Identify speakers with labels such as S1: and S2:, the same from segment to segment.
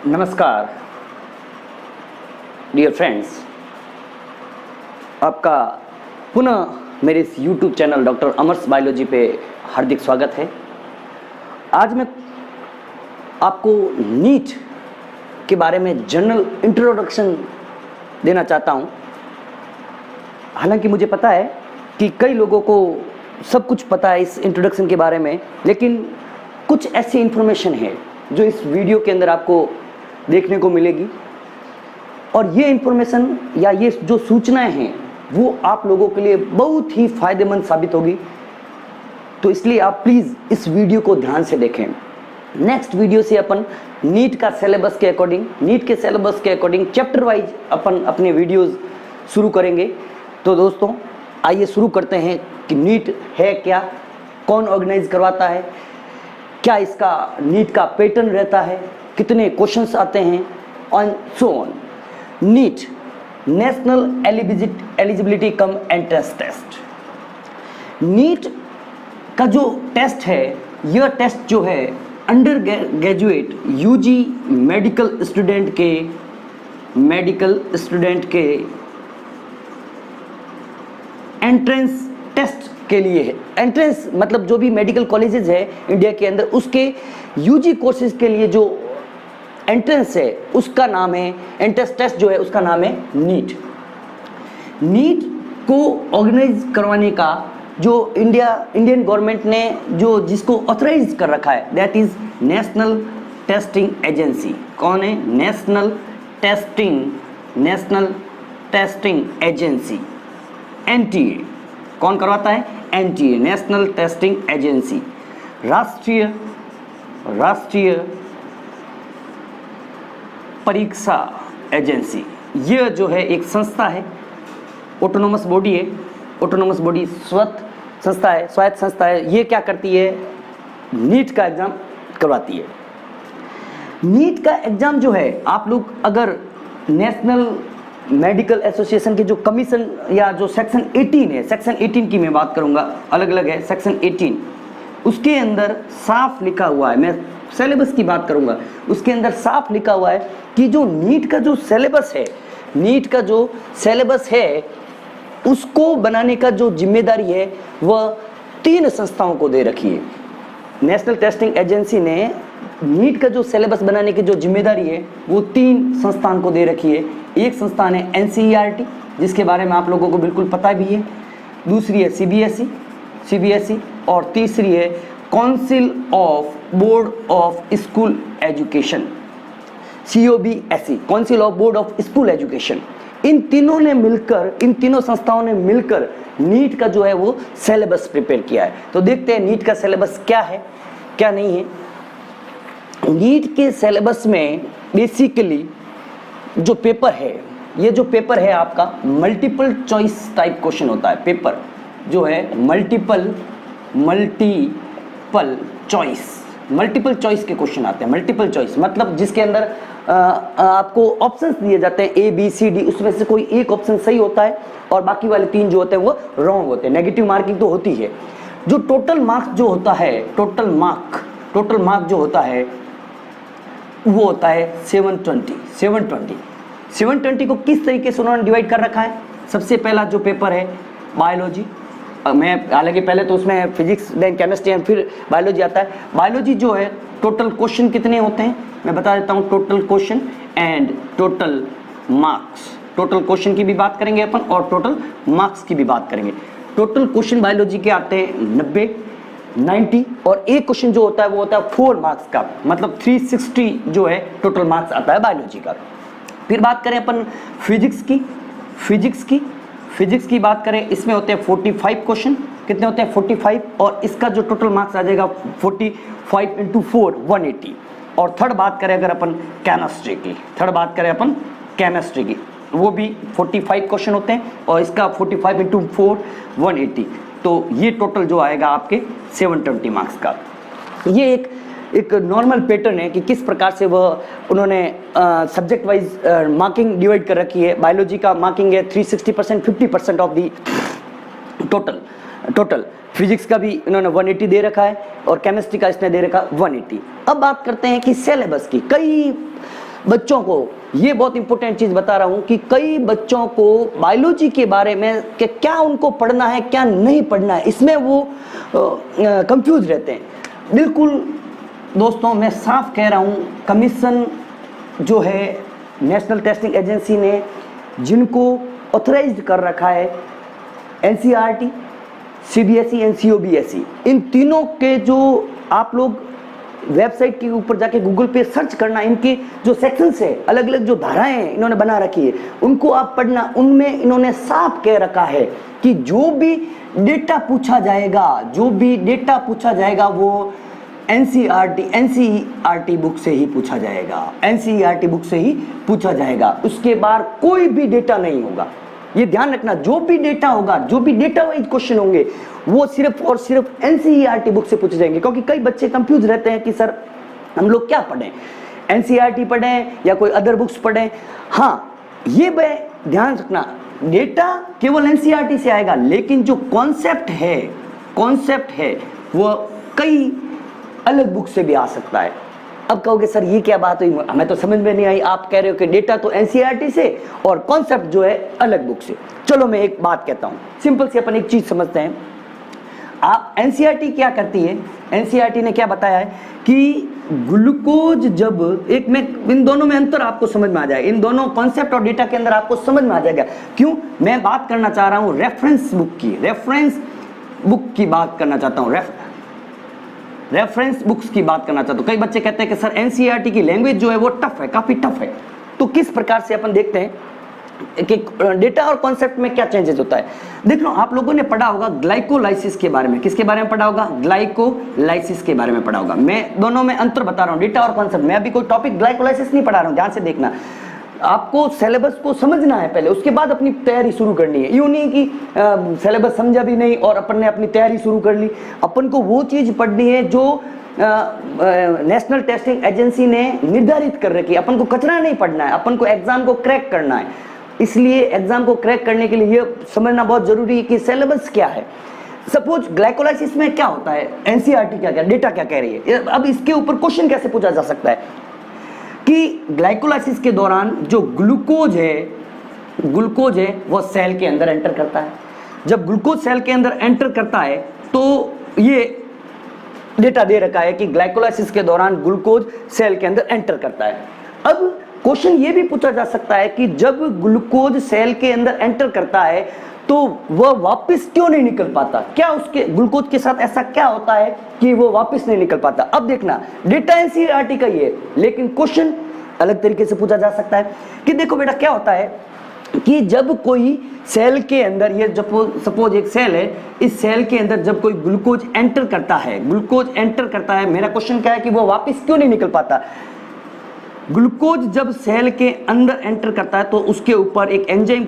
S1: नमस्कार dear friends, आपका पुनः मेरे इस YouTube चैनल डॉक्टर अमर्स बायोलॉजी पे हार्दिक स्वागत है। आज मैं आपको नीट के बारे में जनरल इंट्रोडक्शन देना चाहता हूँ। हालांकि मुझे पता है कि कई लोगों को सब कुछ पता है इस इंट्रोडक्शन के बारे में, लेकिन कुछ ऐसी इन्फॉर्मेशन है जो इस वीडियो के अंदर आपको देखने को मिलेगी और ये इन्फॉर्मेशन या ये जो सूचनाएं हैं वो आप लोगों के लिए बहुत ही फायदेमंद साबित होगी। तो इसलिए आप प्लीज़ इस वीडियो को ध्यान से देखें। नेक्स्ट वीडियो से अपन नीट के सिलेबस के अकॉर्डिंग चैप्टर वाइज अपन अपने वीडियोस शुरू करेंगे। तो दोस्तों आइए शुरू करते हैं कि नीट है क्या, कौन ऑर्गेनाइज करवाता है, क्या इसका नीट का पैटर्न रहता है, कितने क्वेश्चंस आते हैं on so on. NEET national eligibility cum entrance test. NEET का जो टेस्ट है, यह टेस्ट जो है undergraduate UG medical student के एंट्रेंस टेस्ट के लिए है। एंट्रेंस मतलब जो भी मेडिकल कॉलेजेस है इंडिया के अंदर, उसके यूजी कोर्सेज के लिए जो एंट्रेंस है उसका नाम है, एंट्रेंस टेस्ट जो है उसका नाम है नीट। नीट को ऑर्गेनाइज करवाने का जो इंडियन गवर्नमेंट ने जो जिसको ऑथराइज कर रखा है, that is national testing agency. कौन है? National testing agency, NTA. कौन करवाता है? एनटीए, नेशनल टेस्टिंग एजेंसी, राष्ट्रीय परीक्षा एजेंसी। यह जो है एक संस्था है, ऑटोनोमस बॉडी है, स्वायत्त संस्था है। ये क्या करती है? नीट का एग्जाम करवाती है। नीट का एग्जाम जो है, आप लोग अगर नेशनल मेडिकल एसोसिएशन के जो कमीशन या जो सेक्शन 18 है, सेक्शन 18 की मैं बात करूंगा, अलग अलग है सेक्शन 18, उसके अंदर साफ लिखा हुआ है, मैं सिलेबस की बात करूंगा, उसके अंदर साफ लिखा हुआ है कि जो नीट का जो सिलेबस है उसको बनाने का जो जिम्मेदारी है वह 3 संस्थाओं को दे रखी है। नेशनल टेस्टिंग एजेंसी ने नीट का जो सिलेबस बनाने की जो जिम्मेदारी है वो 3 संस्थान को दे रखी है। एक संस्थान है एनसीईआरटी, जिसके बारे में आप लोगों को बिल्कुल पता भी है। दूसरी है सीबीएसई और तीसरी है council of board of school education, COBSE, council of board of school education. इन तीनों संस्थाओं ने मिलकर नीट का जो है वो सिलेबस प्रिपेयर किया है। तो देखते हैं नीट का सिलेबस क्या है क्या नहीं है। नीट के सिलेबस में बेसिकली जो पेपर है, ये जो पेपर है आपका मल्टीपल चॉइस टाइप क्वेश्चन होता है। पेपर जो है मल्टीपल चॉइस के क्वेश्चन आते हैं। मल्टीपल चॉइस मतलब जिसके अंदर आपको ऑप्शंस दिए जाते हैं ABCD, उसमें से कोई एक ऑप्शन सही होता है और बाकी वाले 3 जो होते हैं वो रॉन्ग होते हैं। नेगेटिव मार्किंग तो होती है। जो टोटल मार्क्स जो होता है, टोटल मार्क जो होता है वो होता है 720 को किस तरीके से उन्होंने डिवाइड कर रखा है? सबसे पहला जो पेपर है बायोलॉजी, मैं हालांकि पहले तो उसमें फिजिक्स देन केमिस्ट्री एंड फिर बायोलॉजी आता है। बायोलॉजी जो है टोटल क्वेश्चन कितने होते हैं मैं बता देता हूँ। Total question and total marks, total question की भी बात करेंगे अपन और टोटल मार्क्स की भी बात करेंगे। टोटल क्वेश्चन बायोलॉजी के आते हैं 90 और एक क्वेश्चन जो होता है वो होता है 4 मार्क्स का, मतलब 360 जो है टोटल मार्क्स आता है बायोलॉजी का। फिर बात करें अपन फिजिक्स की बात करें, इसमें होते हैं 45 क्वेश्चन। कितने होते हैं? 45, और इसका जो टोटल मार्क्स आ जाएगा 45 × 4 180। और थर्ड बात करें अगर अपन केमिस्ट्री की, वो भी 45 क्वेश्चन होते हैं और इसका 45 × 4 180। तो ये टोटल जो आएगा आपके 720 मार्क्स का। ये एक नॉर्मल पैटर्न है कि किस प्रकार से वह उन्होंने सब्जेक्ट वाइज मार्किंग डिवाइड कर रखी है। बायोलॉजी का मार्किंग है 360%, 50% ऑफ दी टोटल। फिजिक्स का भी इन्होंने 180 दे रखा है और केमिस्ट्री का इसने दे रखा 180। अब बात करते हैं कि सिलेबस की। कई बच्चों को ये बहुत इंपॉर्टेंट चीज बता रहा हूं कि कई बच्चों को बायोलॉजी के बारे में कि क्या उनको पढ़ना है क्या नहीं पढ़ना है, इसमें वो कंफ्यूज रहते हैं। बिल्कुल दोस्तों, मैं साफ कह रहा हूं, कमीशन जो है नेशनल टेस्टिंग एजेंसी ने जिनको ऑथराइज्ड कर रखा है, एनसीईआरटी, सीबीएसई, एनसीओबीएसई, इन तीनों के जो आप लोग वेबसाइट के ऊपर जाके गूगल पे सर्च करना, इनके जो सेक्शंस है, अलग अलग जो धाराएं हैं इन्होंने बना रखी है, उनको आप पढ़ना। उनमें इन्होंने साफ कह रखा है कि जो भी डेटा पूछा जाएगा वो एनसीईआरटी बुक से ही पूछा जाएगा, एनसीईआरटी बुक से ही पूछा जाएगा। उसके बाद कोई भी डेटा नहीं होगा। ये ध्यान रखना, जो भी डेटा होगा, जो भी डेटा वाइज क्वेश्चन होंगे, वो सिर्फ और सिर्फ एनसीईआरटी बुक से पूछे जाएंगे। क्योंकि कई बच्चे कंफ्यूज रहते हैं कि सर हम लोग क्या पढ़ें, एनसीईआरटी पढ़ें या कोई अदर बुक्स पढ़ें। हाँ, ये ध्यान रखना, डेटा केवल एनसीईआरटी से आएगा, लेकिन जो कॉन्सेप्ट है वो कई अलग बुक से भी आ सकता है। अब कहोगे सर ये क्या बात हुई, हमें तो समझ में नहीं आई। आप कह रहे हो कि डेटा तो एनसीईआरटी से और कॉन्सेप्ट जो है अलग बुक से। चलो मैं एक बात कहता हूं, सिंपल से अपन एक चीज समझते हैं। आप एनसीईआरटी क्या करती है, एनसीईआरटी ने क्या बताया है कि ग्लूकोज जब एक में, इन दोनों में अंतर आपको समझ में आ जाएगा, इन दोनों कॉन्सेप्ट और डेटा के अंदर आपको समझ में आ जाएगा। क्यों? मैं बात करना चाह रहा हूं रेफरेंस बुक की बात करना चाहता हूं, रेफरेंस बुक्स की बात करना चाहता हूं। कई बच्चे कहते हैं कि सर एनसीईआरटी की लैंग्वेज जो है वो टफ है, काफी टफ है। तो किस प्रकार से अपन देखते हैं कि डेटा और कॉन्सेप्ट में क्या चेंजेस होता है। देख लो, आप लोगों ने पढ़ा होगा ग्लाइकोलाइसिस के बारे में। किसके बारे में पढ़ा होगा? ग्लाइकोलाइसिस के बारे में पढ़ा होगा। मैं दोनों में अंतर बता रहा हूं, डेटा और कॉन्सेप्ट। मैं अभी कोई टॉपिक ग्लाइकोलाइसिस नहीं पढ़ा रहा हूं, ध्यान से देखना। आपको सिलेबस को समझना है पहले, उसके बाद अपनी तैयारी शुरू करनी है। यूं नहीं कि सिलेबस समझा भी नहीं और अपन ने अपनी तैयारी शुरू कर ली। अपन को वो चीज पढ़नी है जो नेशनल टेस्टिंग एजेंसी ने निर्धारित कर रखी है। अपन को कचरा नहीं पढ़ना है, अपन को एग्जाम को क्रैक करना है। इसलिए एग्जाम को क्रैक करने के लिए ये समझना बहुत जरूरी है कि सिलेबस क्या है। सपोज ग्लाइकोलाइसिस में क्या होता है, एनसीईआरटी क्या क्या डेटा क्या कह रही है, अब इसके ऊपर क्वेश्चन कैसे पूछा जा सकता है कि ग्लाइकोलाइसिस के दौरान जो ग्लूकोज है वो सेल के अंदर एंटर करता है। जब ग्लूकोज सेल के अंदर एंटर करता है तो ये डेटा दे रखा है कि ग्लाइकोलाइसिस के दौरान ग्लूकोज सेल के अंदर एंटर करता है। अब क्वेश्चन ये भी पूछा जा सकता है कि जब ग्लूकोज सेल के अंदर एंटर करता है तो वह वापस क्यों नहीं निकल पाता, क्या उसके ग्लूकोज के साथ ऐसा क्या होता है कि वो वापस नहीं निकल पाता। अब देखना, डेटा एनसीईआरटी का ये, लेकिन क्वेश्चन अलग तरीके से पूछा जा सकता है कि देखो बेटा क्या होता है कि जब कोई सेल के अंदर, ये सपोज एक सेल है, इस सेल के अंदर जब कोई ग्लूकोज एंटर करता है, मेरा क्वेश्चन क्या है कि वो वापस क्यों नहीं निकल पाता। ग्लूकोज जब सेल के अंदर एंटर करता है तो उसके ऊपर एक एंजाइम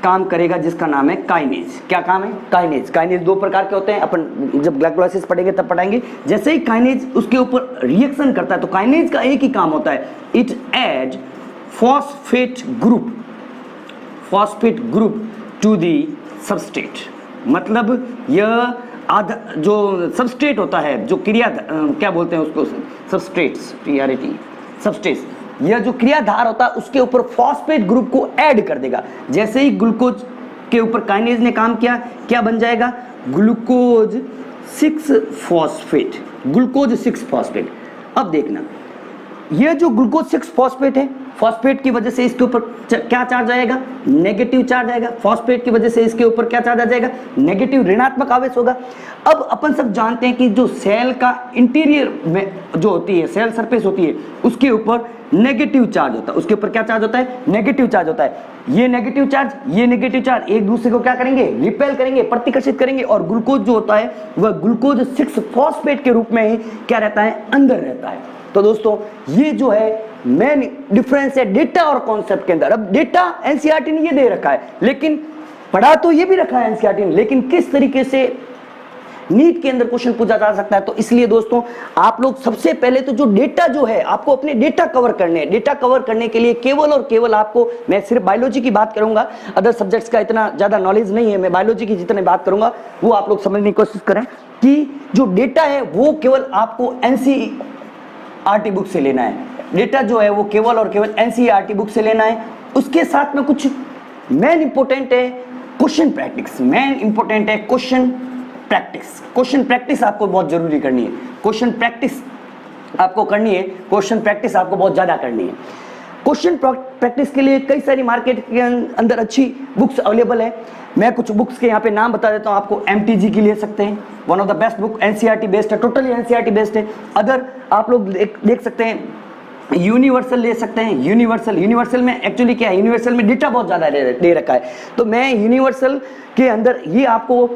S1: काम करेगा जिसका नाम है काइनेज। क्या काम है? काइनेज दो प्रकार के होते हैं, अपन जब ग्लाइकोलाइसिस पढ़ेंगे तब पढ़ाएंगे। जैसे ही काइनेज उसके ऊपर रिएक्शन करता है तो काइनेज का एक ही काम होता है, it add phosphate group to the substrate. मतलब यह आधा जो सबस्ट्रेट होता है, जो क्या बोलते हैं उसको, सबस्ट्रेट्स, यह जो क्रियाधार होता है उसके ऊपर फॉस्फेट ग्रुप को ऐड कर देगा। जैसे ही ग्लूकोज के ऊपर काइनेज ने काम किया, क्या बन जाएगा? Glucose 6 phosphate. अब देखना, यह जो ग्लूकोज 6 फॉस्फेट है, फॉस्फेट की वजह से इसके ऊपर क्या चार्ज आएगा? नेगेटिव चार्ज आएगा। फॉस्फेट की वजह से इसके ऊपर क्या चार्ज आ जाएगा? नेगेटिव, ऋणात्मक आवेश होगा। अब अपन सब जानते हैं कि जो सेल का इंटीरियर में जो होती है, सेल सरफेस होती है, उसके ऊपर नेगेटिव चार्ज होता है। उसके ऊपर क्या चार्ज होता है? नेगेटिव चार्ज होता है। ये नेगेटिव चार्ज एक दूसरे को क्या करेंगे? रिपेल करेंगे, प्रतिकर्षित करेंगे। और ग्लूकोज जो होता है वह ग्लूकोज 6 फॉस्फेट के रूप में ही क्या रहता है? अंदर रहता है। तो दोस्तों ये जो है मेन डिफरेंस है डेटा और कॉन्सेप्ट के अंदर। अब डेटा एनसीईआरटी ने ये दे रखा है, लेकिन पढ़ा तो ये भी रखा है एनसीईआरटी ने, लेकिन किस तरीके से नीट के अंदर क्वेश्चन पूछा जा सकता है। तो इसलिए दोस्तों आप लोग सबसे पहले तो जो डेटा जो है, आपको अपने डेटा कवर करने हैं। डेटा कवर करने के लिए केवल और केवल आपको, मैं सिर्फ बायोलॉजी की बात करूंगा, अदर सब्जेक्ट्स का इतना ज्यादा नॉलेज नहीं है, मैं बायोलॉजी की जितनी बात करूंगा वो आप लोग समझने की कोशिश करें कि जो डेटा है वो केवल आपको एनसीईआरटी बुक से लेना है। डेटा जो है वो केवल और केवल एनसीईआरटी बुक से लेना है। उसके साथ में कुछ मेन इंपॉर्टेंट है क्वेश्चन प्रैक्टिस, मेन इंपॉर्टेंट है क्वेश्चन प्रैक्टिस। क्वेश्चन प्रैक्टिस आपको बहुत जरूरी करनी है, क्वेश्चन प्रैक्टिस आपको करनी है, क्वेश्चन प्रैक्टिस आपको बहुत ज्यादा करनी है। क्वेश्चन प्रैक्टिस के लिए कई सारी मार्केट के अंदर अच्छी बुक्स अवेलेबल है। मैं कुछ बुक्स के यहाँ पे नाम बता देता हूँ आपको। एमटीजी की ले सकते हैं, one of the best book, NCERT based है, टोटली एनसीईआरटी बेस्ड है। अदर आप लोग देख सकते हैं, यूनिवर्सल ले सकते हैं। यूनिवर्सल में एक्चुअली क्या है, यूनिवर्सल में डेटा बहुत ज्यादा दे रखा है, तो मैं यूनिवर्सल के अंदर ये आपको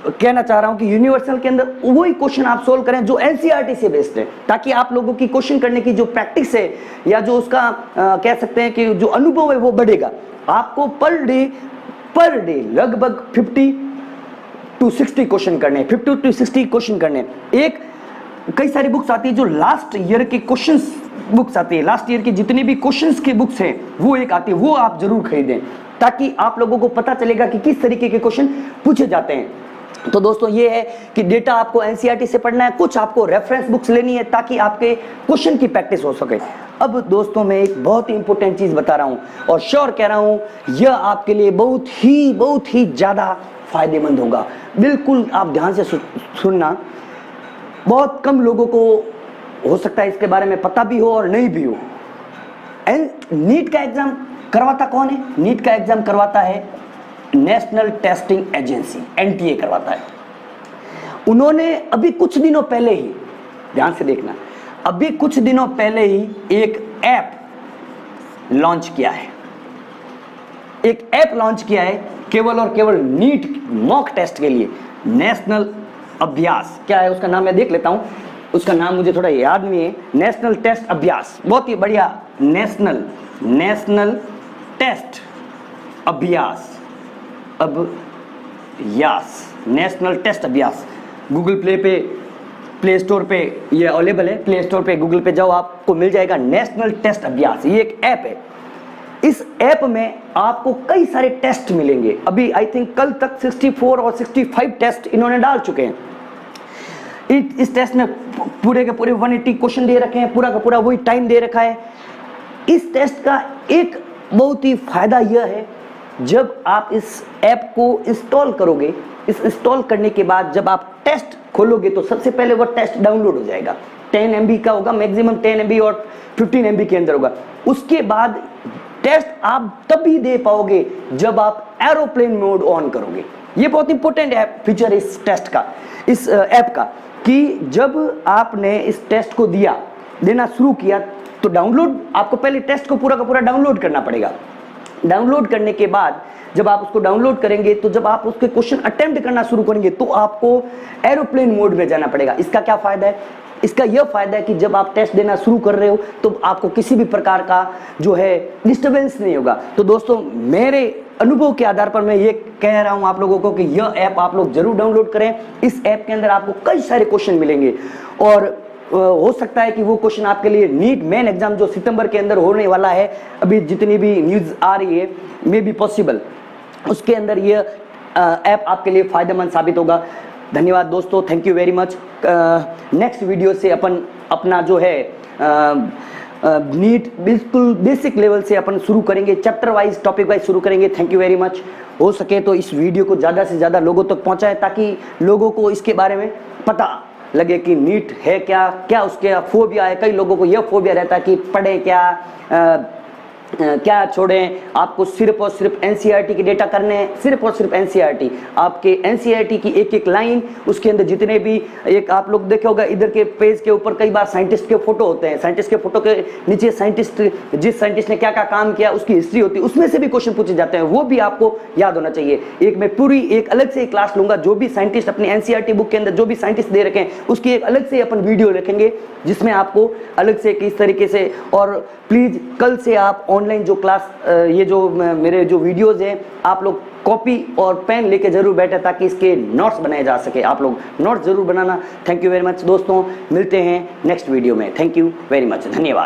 S1: कहना चाह रहा हूं कि यूनिवर्सल के अंदर वही क्वेश्चन आप सोल्व करें जो एनसीईआरटी से बेस्ड है, ताकि आप लोगों की क्वेश्चन करने की जो प्रैक्टिस है या जो उसका कह सकते हैं कि जो अनुभव है वो बढ़ेगा। आपको पर डे लगभग 50 to 60 क्वेश्चन करने हैं, 50 to 60 क्वेश्चन करने हैं। कई सारी बुक्स आती है जो लास्ट ईयर के क्वेश्चंस बुक्स आती है, लास्ट ईयर की जितने भी क्वेश्चंस के बुक्स हैं वो एक आती है, वो आप जरूर खरीदें, ताकि आप लोगों को पता चलेगा कि किस तरीके के क्वेश्चन पूछे जाते हैं। तो दोस्तों ये है कि डेटा आपको एनसीईआरटी से पढ़ना है, कुछ आपको रेफरेंस बुक्स लेनी है ताकि आपके क्वेश्चन की प्रैक्टिस हो सके। अब दोस्तों मैं एक बहुत ही इंपॉर्टेंट चीज बता रहा हूं और श्योर कह रहा हूं, यह आपके लिए बहुत ही ज्यादा फायदेमंद होगा। बिल्कुल आप ध्यान से सुनना। बहुत कम लोगों को हो सकता है इसके बारे में पता भी हो और नहीं भी हो। नीट का एग्जाम करवाता कौन है? नीट का एग्जाम करवाता है नेशनल टेस्टिंग एजेंसी, एनटीए करवाता है। उन्होंने अभी कुछ दिनों पहले ही, ध्यान से देखना, अभी कुछ दिनों पहले ही एक ऐप लॉन्च किया है, एक ऐप लॉन्च किया है केवल और केवल नीट मॉक टेस्ट के लिए। नेशनल अभ्यास क्या है उसका नाम, मैं देख लेता हूं, उसका नाम मुझे थोड़ा याद नहीं है। नेशनल टेस्ट अभ्यास, बहुत ही बढ़िया। नेशनल टेस्ट अभ्यास, नेशनल टेस्ट अभ्यास। गूगल प्ले पे, प्ले स्टोर पे ये अवेलेबल है, प्ले स्टोर पे, गूगल पे जाओ आपको मिल जाएगा नेशनल टेस्ट अभ्यास। ये एक ऐप है। इस ऐप में आपको कई सारे टेस्ट मिलेंगे। अभी आई थिंक कल तक 64 और 65 टेस्ट इन्होंने डाल चुके हैं। इस टेस्ट में पूरे के पूरे 180 क्वेश्चन दे रखे हैं, पूरा का पूरा वही टाइम दे रखा है। इस टेस्ट का एक बहुत ही फायदा यह है, जब आप इस ऐप को इंस्टॉल करोगे, इस इंस्टॉल करने के बाद जब आप टेस्ट खोलोगे तो सबसे पहले वो टेस्ट डाउनलोड हो जाएगा। 10 MB का होगा, मैक्सिमम 10 MB और 15 MB के अंदर होगा। उसके बाद टेस्ट आप तभी दे पाओगे जब आप एरोप्लेन मोड ऑन करोगे। ये बहुत इंपॉर्टेंट है फीचर इस टेस्ट का, इस ऐप का, कि जब आपने इस टेस्ट को देना शुरू किया तो डाउनलोड, आपको पहले टेस्ट को पूरा का पूरा डाउनलोड करना पड़ेगा। डाउनलोड करने के बाद जब आप उसको डाउनलोड करेंगे तो जब आप उसके क्वेश्चन अटेम्प्ट करना शुरू करेंगे तो आपको एरोप्लेन मोड में जाना पड़ेगा। इसका क्या फायदा है? इसका यह फायदा है कि जब आप टेस्ट देना शुरू कर रहे हो तो आपको किसी भी प्रकार का जो है डिस्टर्बेंस नहीं होगा। तो दोस्तों मेरे अनुभव के आधार पर मैं ये कह रहा हूं आप लोगों को कि यह ऐप आप लोग जरूर डाउनलोड करें। इस ऐप के अंदर आपको कई सारे क्वेश्चन मिलेंगे और हो सकता है कि वो क्वेश्चन आपके लिए नीट मेन एग्जाम जो सितंबर के अंदर होने वाला है, अभी जितनी भी न्यूज आ रही है, मे बी पॉसिबल, उसके अंदर ये ऐप आपके लिए फायदेमंद साबित होगा। धन्यवाद दोस्तों, thank you very much. Next video से अपन अपना जो है नीट बिल्कुल बेसिक लेवल से अपन शुरू करेंगे, चैप्टर वाइज, टॉपिक वाइज शुरू करेंगे। Thank you very much. हो सके तो इस वीडियो को ज़्यादा से ज़्यादा लोगों तक पहुंचाएं ताकि लोगों को इसके बारे में पता लगे कि नीट है क्या, क्या उसके फोबिया है। कई लोगों को यह फोबिया रहता है कि पढ़े क्या छोड़ें। आपको सिर्फ और सिर्फ एनसीईआरटी के डेटा करने हैं, सिर्फ और सिर्फ एनसीईआरटी। आपके एनसीईआरटी की एक एक लाइन, उसके अंदर जितने भी, एक आप लोग देखे होगा इधर के पेज के ऊपर कई बार साइंटिस्ट के फोटो होते हैं, साइंटिस्ट के फोटो के नीचे जिस साइंटिस्ट ने क्या क्या काम किया उसकी हिस्ट्री होती है, उसमें से भी क्वेश्चन पूछे जाते हैं, वो भी आपको याद होना चाहिए। मैं पूरी एक अलग से क्लास लूंगा, जो भी साइंटिस्ट अपनी एनसीईआरटी बुक के अंदर जो भी साइंटिस्ट दे रखे हैं उसकी एक अलग से अपन वीडियो रखेंगे जिसमें आपको अलग से किस तरीके से। और प्लीज कल से आप ऑनलाइन जो क्लास, ये जो मेरे जो वीडियोस हैं, आप लोग कॉपी और पेन लेके जरूर बैठे ताकि इसके नोट्स बनाए जा सके। आप लोग नोट्स जरूर बनाना। थैंक यू वेरी मच दोस्तों, मिलते हैं नेक्स्ट वीडियो में। थैंक यू वेरी मच, धन्यवाद।